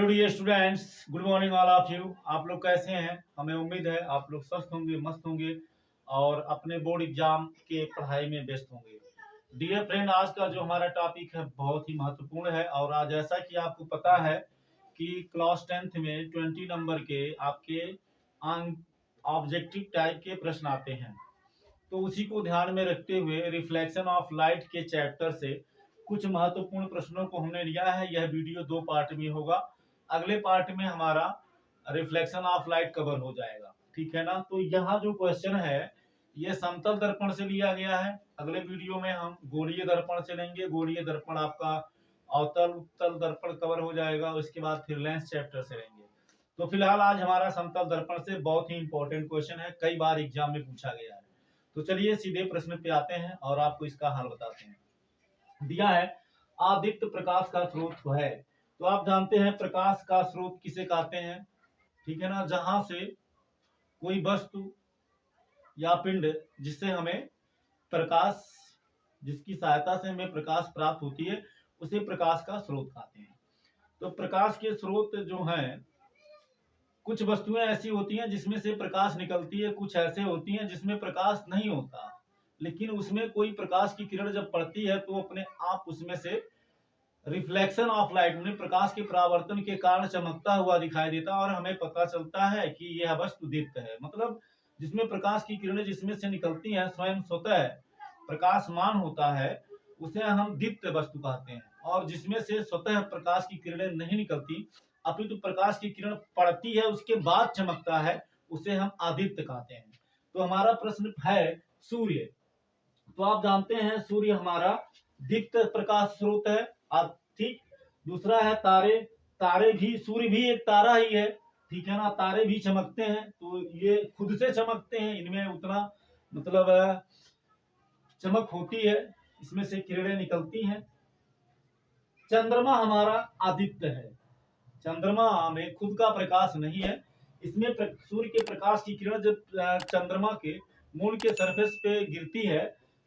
Hello dear students, good morning all of you. आप लोग कैसे हैं? हमें उम्मीद है आप लोग स्वस्थ होंगे, मस्त होंगे और अपने बोर्ड एग्जाम के पढ़ाई में व्यस्त होंगे। डियर फ्रेंड, आज का जो हमारा टॉपिक है बहुत ही महत्वपूर्ण है और आज जैसा कि आपको पता है कि क्लास 10th में 20 नंबर के आपके ऑब्जेक्टिव टाइप के प्रश्न आते हैं। तो उसी को ध्यान में रखते हुए रिफ्लेक्शन ऑफ लाइट के चैप्टर से कुछ महत्वपूर्ण प्रश्नों को हमने लिया है। यह वीडियो 2 पार्ट में होगा। अगले पार्ट में हमारा रिफ्लेक्शन ऑफ लाइट कवर हो जाएगा, ठीक है ना। तो यहाँ जो क्वेश्चन है ये समतल दर्पण से लिया गया है। अगले वीडियो में हम गोलीय दर्पण से लेंगे। गोलीय दर्पण आपका अवतल उत्तल दर्पण कवर हो जाएगा। उसके बाद फिर लेंस चैप्टर से लेंगे। तो फिलहाल आज हमारा समतल दर्पण से बहुत ही इंपॉर्टेंट क्वेश्चन है, कई बार एग्जाम में पूछा गया है। तो चलिए सीधे प्रश्न पे आते हैं और आपको इसका हल बताते हैं। दिया है आदित्य प्रकाश का स्रोत है। तो आप जानते हैं प्रकाश का स्रोत किसे कहते हैं, ठीक है ना। जहां से कोई वस्तु या पिंड जिससे हमें प्रकाश, जिसकी सहायता से हमें प्रकाश प्राप्त होती है, उसे प्रकाश का स्रोत कहते हैं। तो प्रकाश के स्रोत जो हैं, कुछ वस्तुएं ऐसी होती हैं जिसमें से प्रकाश निकलती है, कुछ ऐसे होती हैं जिसमें प्रकाश नहीं होता, लेकिन उसमें कोई प्रकाश की किरण जब पड़ती है तो अपने आप उसमें से रिफ्लेक्शन ऑफ लाइट में प्रकाश के परावर्तन के कारण चमकता हुआ दिखाई देता है और हमें पता चलता है कि यह वस्तु दीप्त है। मतलब जिसमें प्रकाश की किरणें जिसमें से निकलती हैं स्वयं स्वतः प्रकाशमान होता है, उसे हम दीप्त वस्तु कहते हैं। और जिसमें से स्वतः प्रकाश की किरणें नहीं निकलती अपितु प्रकाश की किरण पड़ती है उसके बाद चमकता है, उसे हम आदित्य कहते हैं। तो हमारा प्रश्न है सूर्य। तो आप जानते हैं सूर्य हमारा दीप्त प्रकाश स्रोत है। ठीक, दूसरा है तारे। तारे भी, सूर्य भी एक तारा ही है, ठीक है ना। तारे भी चमकते हैं, तो ये खुद से चमकते हैं, इनमें उतना मतलब चमक होती है, इसमें से किरणें निकलती हैं। चंद्रमा हमारा आदित्य है। चंद्रमा में खुद का प्रकाश नहीं है, इसमें सूर्य के प्रकाश की किरण जब चंद्रमा के मून के सरफेस पे गिरती है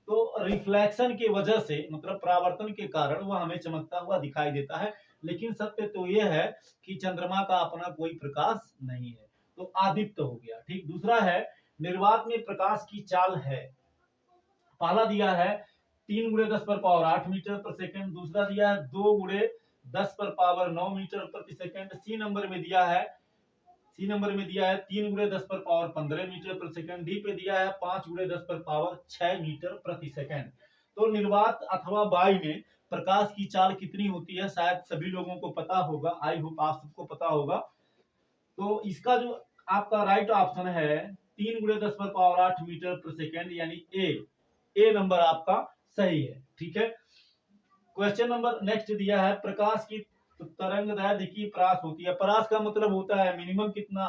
तो रिफ्लेक्शन की वजह से, मतलब परावर्तन के कारण वह हमें चमकता हुआ दिखाई देता है। लेकिन सत्य तो यह है कि चंद्रमा का अपना कोई प्रकाश नहीं है, तो आदित्य हो गया। ठीक, दूसरा है निर्वात में प्रकाश की चाल है। पहला दिया है 3 × 10⁸ मीटर पर सेकंड। दूसरा दिया है 2 × 10⁻9 मीटर प्रति सेकंड। सी नंबर में दिया है 3 × 10⁻15 मीटर प्रति सेकंड। डी पे दिया है 5 × 10⁻6 मीटर प्रति सेकंड। तो निर्वात अथवा वायु में प्रकाश की चाल कितनी होती है, शायद सभी लोगों को पता होगा। आई होप आप सबको पता होगा। तो इसका जो आपका राइट ऑप्शन है 3 × 10⁸ मीटर प्रति सेकंड, यानी ए नंबर आपका सही है। ठीक है, क्वेश्चन नंबर नेक्स्ट दिया है प्रकाश की तरंग दैर्ध्य की परास होती है। परास का मतलब होता है मिनिमम कितना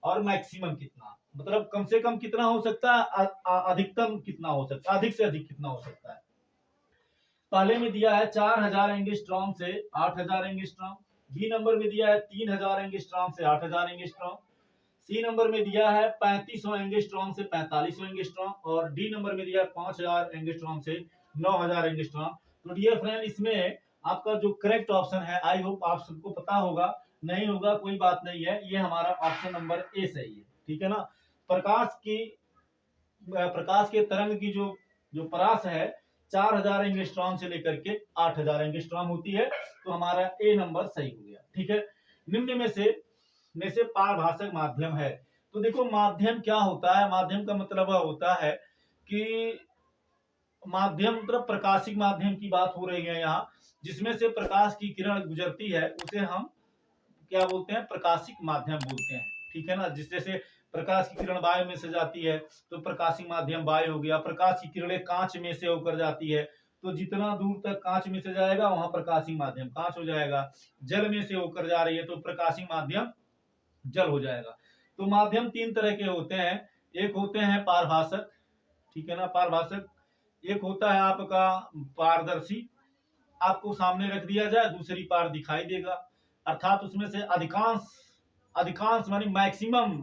और मैक्सिमम कितना, मतलब कम से कम कितना हो सकता है, अधिकतम कितना हो सकता है, अधिक से अधिक कितना हो सकता है। पहले में दिया है 4000 एंगस्ट्रॉम से 8000 एंगस्ट्रॉम। बी नंबर में दिया है 3000 एंगस्ट्रॉम से 8000 एंगस्ट्रॉम। सी नंबर में दिया है 3500 एंगस्ट्रॉम से 4500 एंगस्ट्रॉम। और डी नंबर में दिया है 5000 एंगस्ट्रॉम से 9000 एंगस्ट्रॉम। तो डियर फ्रेंड, इसमें आपका जो करेक्ट ऑप्शन है, आई होप आप सबको पता होगा, नहीं होगा कोई बात नहीं है, ये हमारा ऑप्शन नंबर ए सही है। ठीक है ना। प्रकाश के तरंग की जो परास है 4000 एंगस्ट्रॉम से लेकर के 8000 एंगस्ट्रॉम होती है। तो हमारा ए नंबर सही हो गया। ठीक है, निम्न में से पारभाषक माध्यम है। तो देखो माध्यम क्या होता है, माध्यम का मतलब होता है कि माध्यम मतलब प्रकाशिक माध्यम की बात हो रही है यहाँ, जिसमें से प्रकाश की किरण गुजरती है उसे हम क्या बोलते हैं, प्रकाशिक माध्यम बोलते हैं। ठीक है ना। जिस जैसे प्रकाश की किरण वायु में से जाती है तो प्रकाशिक माध्यम वायु हो गया। प्रकाश की किरणें कांच में से होकर जाती है, तो जितना दूर तक कांच में से जाएगा वहां प्रकाशिक माध्यम कांच हो जाएगा। जल में से होकर जा रही है तो प्रकाशिक माध्यम जल हो जाएगा। तो माध्यम 3 तरह के होते हैं। एक होते हैं पारभाषक, ठीक है ना, पारभाषक। एक होता है आपका पारदर्शी, आपको सामने रख दिया जाए दूसरी पार दिखाई देगा, अर्थात उसमें से अधिकांश मानी मैक्सिमम,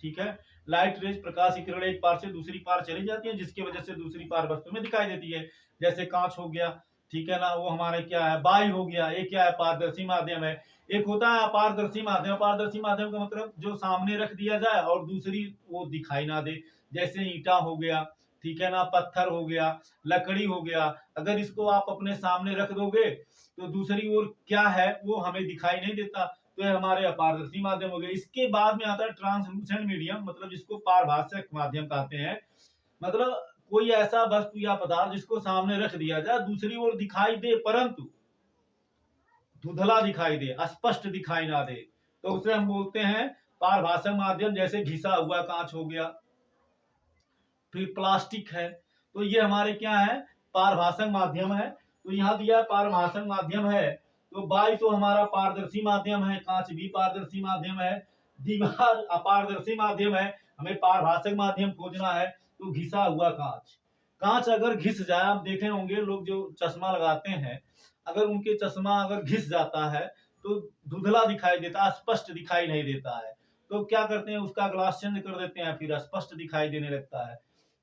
ठीक है, लाइट रेज प्रकाश की किरण एक पार से दूसरी पार चली जाती है, जिसकी वजह से दूसरी पार वस्तु में दिखाई देती है। जैसे कांच हो गया, ठीक है ना, वो हमारे क्या है, बाई हो गया। ये क्या है, पारदर्शी माध्यम है। एक होता है अपारदर्शी माध्यम। अपारदर्शी माध्यम का मतलब जो सामने रख दिया जाए और दूसरी वो दिखाई ना दे, जैसे ईंटा हो गया, ठीक है ना, पत्थर हो गया, लकड़ी हो गया। अगर इसको आप अपने सामने रख दोगे तो दूसरी ओर क्या है वो हमें दिखाई नहीं देता, तो ये हमारे अपारदर्शी माध्यम हो गए। इसके बाद में आता है ट्रांसलूसेंट मीडियम, मतलब जिसको पारभाषक माध्यम कहते हैं। मतलब कोई ऐसा वस्तु या पदार्थ जिसको सामने रख दिया जाए, दूसरी ओर दिखाई दे परंतु धुंधला दिखाई दे, स्पष्ट दिखाई ना दे, तो उसे हम बोलते हैं पारभाषक माध्यम। जैसे घिसा हुआ कांच हो गया, फिर प्लास्टिक है, तो ये हमारे क्या है, पारभाषक माध्यम है। तो यहाँ दिया पारभाषक माध्यम है, तो बाई तो हमारा पारदर्शी माध्यम है, कांच भी पारदर्शी माध्यम है, दीवार अपारदर्शी माध्यम है, हमें पारभाषक माध्यम खोजना है। तो घिसा हुआ कांच, कांच अगर घिस जाए, आप देखे होंगे लोग जो चश्मा लगाते हैं, अगर उनके चश्मा अगर घिस जाता है तो धुंधला दिखाई देता है, स्पष्ट दिखाई नहीं देता है। तो क्या करते हैं, उसका ग्लास चेंज कर देते हैं, फिर स्पष्ट दिखाई देने लगता है।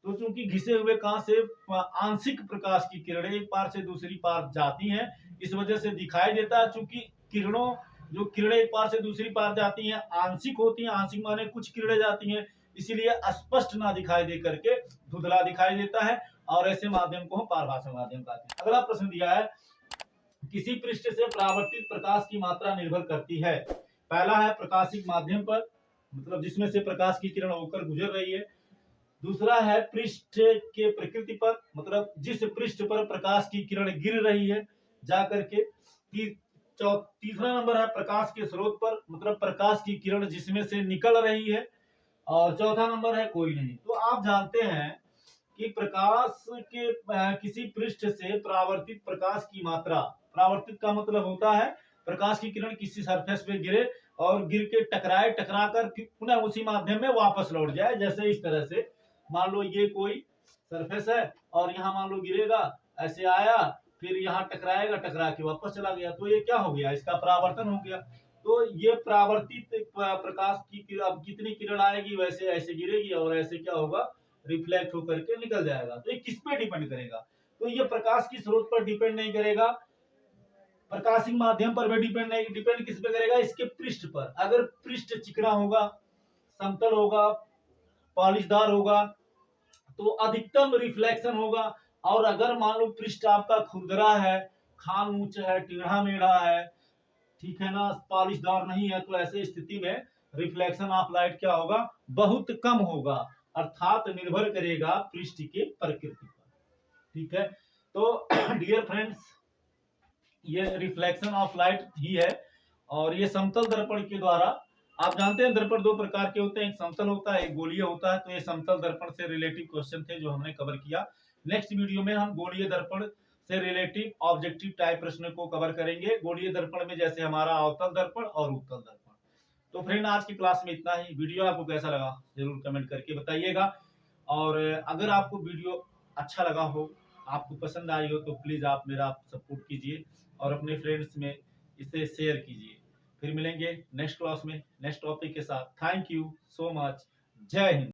तो चूंकि घिसे हुए कांच से आंशिक प्रकाश की किरणें एक पार से दूसरी पार जाती हैं, इस वजह से दिखाई देता है। चूंकि किरणों जो किरणें एक पार से दूसरी पार जाती हैं आंशिक होती हैं, आंशिक माने कुछ किरणें जाती हैं, इसीलिए स्पष्ट ना दिखाई दे करके धुंधला दिखाई देता है, और ऐसे माध्यम को हम पारभाषक माध्यम कहते हैं। अगला प्रश्न दिया है, किसी पृष्ठ से परावर्तित प्रकाश की मात्रा निर्भर करती है। पहला है प्रकाशिक माध्यम पर, मतलब जिसमें से प्रकाश की किरण होकर गुजर रही है। दूसरा है पृष्ठ के प्रकृति पर, मतलब जिस पृष्ठ पर प्रकाश की किरण गिर रही है जाकर के। तीसरा नंबर है प्रकाश के स्रोत पर, मतलब प्रकाश की किरण जिसमें से निकल रही है। और चौथा नंबर है कोई नहीं। तो आप जानते हैं कि प्रकाश के किसी पृष्ठ से परावर्तित प्रकाश की मात्रा, परावर्तित का मतलब होता है प्रकाश की किरण किसी सरफेस पे गिरे और गिर के टकराए, टकरा कर फिर पुनः उसी माध्यम में वापस लौट जाए। जैसे इस तरह से मान लो ये कोई सरफेस है और यहाँ मान लो गिरेगा, ऐसे आया, फिर यहाँ टकराएगा, टकरा के वापस चला गया, तो ये क्या हो गया, इसका परावर्तन हो गया। तो ये परावर्तित प्रकाश की अब कितनी किरण आएगी वैसे ऐसे गिरेगी और ऐसे क्या होगा, रिफ्लेक्ट होकर के निकल जाएगा। तो ये किस पे डिपेंड करेगा, तो ये प्रकाश की स्रोत पर डिपेंड नहीं करेगा, प्रकाशिक माध्यम पर भी डिपेंड नहीं, डिपेंड किस पे करेगा, इसके पृष्ठ पर। अगर पृष्ठ चिकना होगा, समतल होगा, पॉलिशदार होगा, तो अधिकतम रिफ्लेक्शन होगा। और अगर मान लो पृष्ठ आपका खुरदरा है, खान ऊंच है, टेढ़ा मेढ़ा है, ठीक है ना, पॉलिशदार नहीं है, तो ऐसे स्थिति में रिफ्लेक्शन ऑफ लाइट क्या होगा, बहुत कम होगा, अर्थात निर्भर करेगा पृष्ठ के प्रकृति पर। ठीक है, तो डियर फ्रेंड्स, ये रिफ्लेक्शन ऑफ लाइट ही है। और ये समतल दर्पण के द्वारा, आप जानते हैं दर्पण दो प्रकार के होते हैं, एक समतल होता है, एक गोलीय होता है। तो ये समतल दर्पण से रिलेटिव क्वेश्चन थे जो हमने कवर किया। नेक्स्ट वीडियो में हम गोलीय दर्पण से रिलेटिव ऑब्जेक्टिव टाइप प्रश्न को कवर करेंगे। गोलीय दर्पण में जैसे हमारा अवतल दर्पण और उत्तल दर्पण। तो फ्रेंड आज की क्लास में इतना ही। वीडियो आपको कैसा लगा जरूर कमेंट करके बताइएगा। और अगर आपको वीडियो अच्छा लगा हो, आपको पसंद आई हो, तो प्लीज आप मेरा सपोर्ट कीजिए और अपने फ्रेंड्स में इसे शेयर कीजिए। फिर मिलेंगे नेक्स्ट क्लास में नेक्स्ट टॉपिक के साथ। Thank you so much. जय हिंद।